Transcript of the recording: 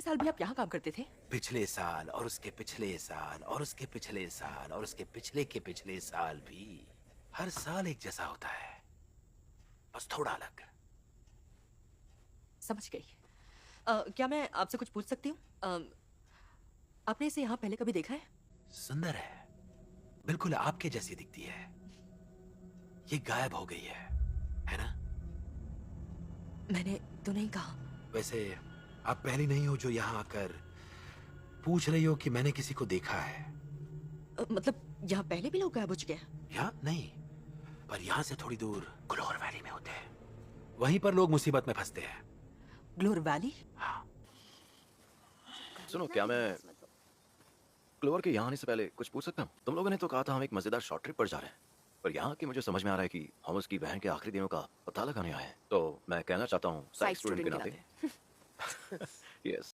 साल भी आप यहाँ काम करते थे? पिछले साल और उसके पिछले साल और उसके पिछले साल और उसके पिछले के पिछले साल भी। हर साल एक जैसा होता है, बस थोड़ा अलग। समझ गई। क्या मैं आपसे कुछ पूछ सकती हूँ? आपने इसे यहाँ पहले कभी देखा है? सुंदर है, बिल्कुल आपके जैसी दिखती है। ये गायब हो गई है ना? मैंने तो नहीं कहा। वैसे आप पहली नहीं हो जो यहाँ आकर पूछ रही हो कि मैंने किसी को देखा है। मतलब यहाँ पहले भी लोग गायब हो चुके हैं? यहाँ नहीं, पर यहाँ से थोड़ी दूर ग्लोर वैली में होते हैं। वहीं पर लोग मुसीबत में फंसते हैं। ग्लोर वैली? हाँ। सुनो, क्या मैं क्लोवर के यहाँ आने से पहले कुछ पूछ सकता हूँ? तुम लोगों ने तो कहा था हम एक मजेदार शॉर्ट ट्रिप पर जा रहे हैं, पर यहाँ की मुझे समझ में आ रहा है कि हम उसकी बहन के आखिरी दिनों का पता लगाने आए हैं। तो मैं कहना चाहता हूँ साइंस स्टूडेंट के नाते। यस।